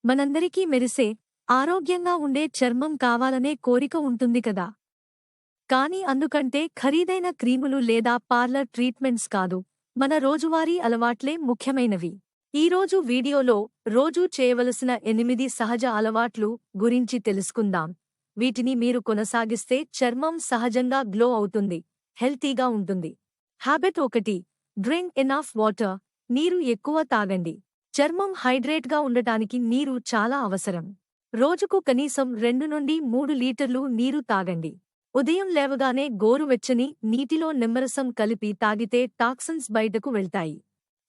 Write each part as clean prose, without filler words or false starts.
మనందరికీ మెరిసే, ఆరోగ్యంగా ఉండే చర్మం కావాలనే కోరిక ఉంటుంది కదా. కానీ అందుకంటే ఖరీదైన క్రీములు లేదా పార్లర్ ట్రీట్మెంట్స్ కాదు, మన రోజువారీ అలవాట్లే ముఖ్యమైనవి. ఈరోజు వీడియోలో రోజూ చేయవలసిన 8 సహజ అలవాట్లు గురించి తెలుసుకుందాం. వీటిని మీరు కొనసాగిస్తే చర్మం సహజంగా గ్లో అవుతుంది, హెల్తీగా ఉంటుంది. హ్యాబిట్ 1. Drink enough water. నీరు ఎక్కువ తాగండి. చర్మం హైడ్రేట్గా ఉండటానికి నీరు చాలా అవసరం. రోజుకు కనీసం 2 నుండి 3 లీటర్లు నీరు తాగండి. ఉదయం లేవగానే గోరువెచ్చని నీటిలో నిమ్మరసం కలిపి తాగితే టాక్సిన్స్ బయటకు వెళ్తాయి.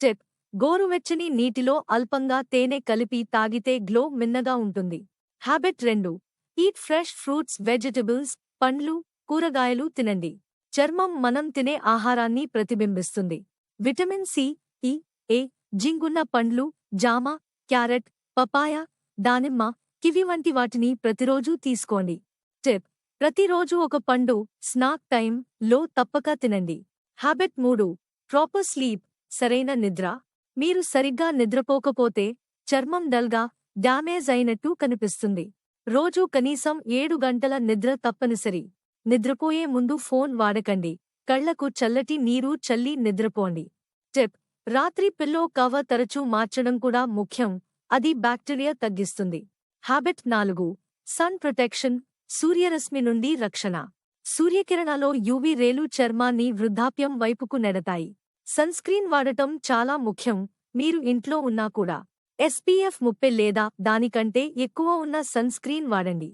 టిప్: గోరువెచ్చని నీటిలో అల్పంగా తేనె కలిపి తాగితే గ్లో మిన్నగా ఉంటుంది. Habit 2. Eat fresh fruits vegetables. పండ్లు, కూరగాయలు తినండి. చర్మం మనం తినే ఆహారాన్ని ప్రతిబింబిస్తుంది. విటమిన్ సి, ఈ, ఏ, జింకున్న పండ్లు, జామ, క్యారెట్, పపాయ, దానిమ్మ, కివి వంటి వాటిని ప్రతిరోజూ తీసుకోండి. టిప్: ప్రతిరోజు ఒక పండు స్నాక్ టైం లో తప్పక తినండి. హ్యాబిట్ 3. Proper sleep. సరైన నిద్ర. మీరు సరిగ్గా నిద్రపోకపోతే చర్మం డల్గా, డ్యామేజ్ అయినట్టు కనిపిస్తుంది. రోజూ కనీసం 7 గంటల నిద్ర తప్పనిసరి. నిద్రపోయే ముందు ఫోన్ వాడకండి. కళ్లకు చల్లటి నీరు చల్లి నిద్రపోండి. టిప్: రాత్రి పిల్లో కవర్ తరచూ మార్చడం కూడా ముఖ్యం, అది బ్యాక్టీరియా తగ్గిస్తుంది. హ్యాబిట్ 4. Sun protection. సూర్యరశ్మి నుండి రక్షణ. సూర్యకిరణాల్లో యూవీ రేలు చర్మాన్ని వృద్ధాప్యం వైపుకు నెడతాయి. సన్స్క్రీన్ వాడటం చాలా ముఖ్యం, మీరు ఇంట్లో ఉన్నా కూడా. SPF 30 లేదా దానికంటే ఎక్కువ ఉన్న సన్స్క్రీన్ వాడండి.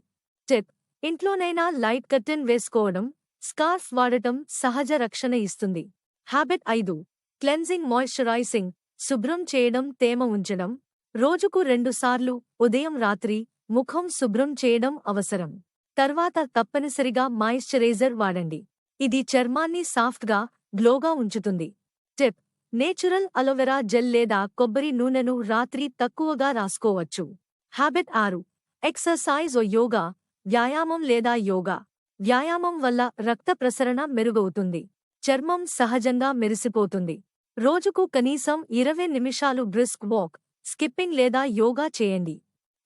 టిప్: ఇంట్లోనైనా లైట్ కర్టెన్ వేసుకోవడం, స్కార్ఫ్ వాడటం సహజ రక్షణ ఇస్తుంది. హ్యాబిట్ 5. Cleansing moisturising. శుభ్రం చేయడం, తేమ ఉంచడం. రోజుకు 2 సార్లు, ఉదయం రాత్రి, ముఖం శుభ్రం చేయడం అవసరం. తర్వాత తప్పనిసరిగా మాయిశ్చరైజర్ వాడండి. ఇది చర్మాన్ని సాఫ్ట్గా, గ్లోగా ఉంచుతుంది. టిప్: నేచురల్ అలోవెరా జెల్ లేదా కొబ్బరి నూనెను రాత్రి తక్కువగా రాసుకోవచ్చు. హ్యాబిట్ 6. ఎక్సర్సైజ్ ఓ యోగా. వ్యాయామం లేదా యోగా. వ్యాయామం వల్ల రక్త ప్రసరణ మెరుగవుతుంది. చర్మం సహజంగా మెరిసిపోతుంది. రోజుకు కనీసం 20 నిమిషాలు బ్రిస్క్ వాక్, స్కిప్పింగ్ లేదా యోగా చేయండి.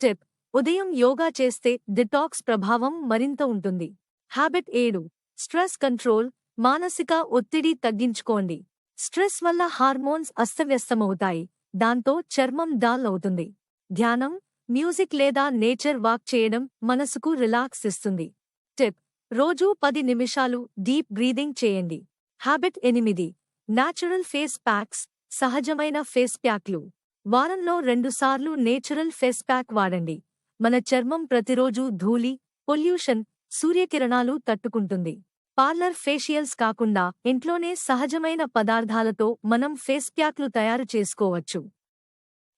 టిప్: ఉదయం యోగా చేస్తే డిటాక్స్ ప్రభావం మరింత ఉంటుంది. హ్యాబిట్ 7. Stress control. మానసిక ఒత్తిడి తగ్గించుకోండి. స్ట్రెస్ వల్ల హార్మోన్స్ అస్తవ్యస్తమవుతాయి, దాంతో చర్మం డాల్ అవుతుంది. ధ్యానం, మ్యూజిక్ లేదా నేచర్ వాక్ చేయడం మనసుకు రిలాక్స్ ఇస్తుంది. టిప్: రోజూ 10 నిమిషాలు డీప్ బ్రీదింగ్ చేయండి. హ్యాబిట్ 8. Natural face packs. సహజమైన ఫేస్ ప్యాక్లు. వారంలో 2 సార్లు నేచురల్ ఫేస్ ప్యాక్ వాడండి. మన చర్మం ప్రతిరోజూ ధూళి, పొల్యూషన్, సూర్యకిరణాలు తట్టుకుంటుంది. పార్లర్ ఫేషియల్స్ కాకుండా ఇంట్లోనే సహజమైన పదార్థాలతో మనం ఫేస్ ప్యాక్లు తయారు చేసుకోవచ్చు.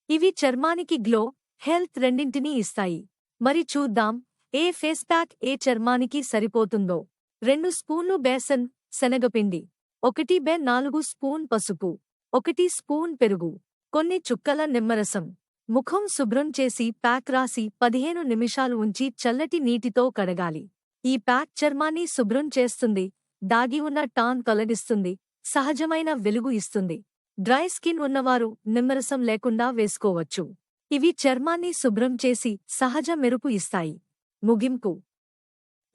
ఇవి చర్మానికి గ్లో, హెల్త్ రెండింటినీ ఇస్తాయి. మరి చూద్దాం, ఏ ఫేస్ ప్యాక్ ఏ చర్మానికి సరిపోతుందో. 2 స్పూన్లు బేసన్, శనగపిండి. 1/4 స్పూన్ పసుపు. 1 స్పూన్ పెరుగు. కొన్ని చుక్కల నిమ్మరసం. ముఖం శుభ్రం చేసి ప్యాక్ రాసి 15 నిమిషాలు ఉంచి చల్లటి నీటితో కడగాలి. ఈ ప్యాక్ చర్మాన్ని శుభ్రం చేస్తుంది, దాగి ఉన్న టాన్ తొలగిస్తుంది, సహజమైన వెలుగు ఇస్తుంది. డ్రై స్కిన్ ఉన్నవారు నిమ్మరసం లేకుండా వేసుకోవచ్చు. ఇవి చర్మాన్ని శుభ్రం చేసి సహజ మెరుపు ఇస్తాయి. ముగింపు: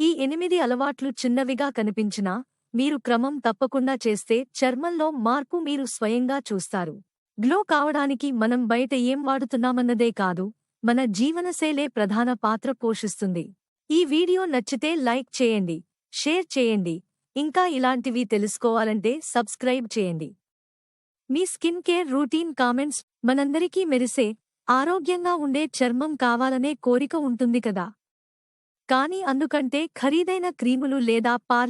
ఈ 8 అలవాట్లు చిన్నవిగా కనిపించినా మీరు క్రమం తప్పకుండా చేస్తే చర్మంలో మార్పు మీరు స్వయంగా చూస్తారు. గ్లో కావడానికి మనం బయట ఏం వాడుతున్నామన్నదే కాదు, మన జీవనశైలే ప్రధాన పాత్ర పోషిస్తుంది. ఈ వీడియో నచ్చితే లైక్ చేయండి, షేర్ చేయండి, ఇంకా ఇలాంటివి తెలుసుకోవాలంటే సబ్స్క్రైబ్ చేయండి. మీ స్కిన్ కేర్ రూటీన్ కామెంట్స్. మనందరికీ మెరిసే, ఆరోగ్యంగా ఉండే చర్మం కావాలనే కోరిక ఉంటుంది కదా. కానీ అందుకంటే ఖరీదైన క్రీములు లేదా పార్లర్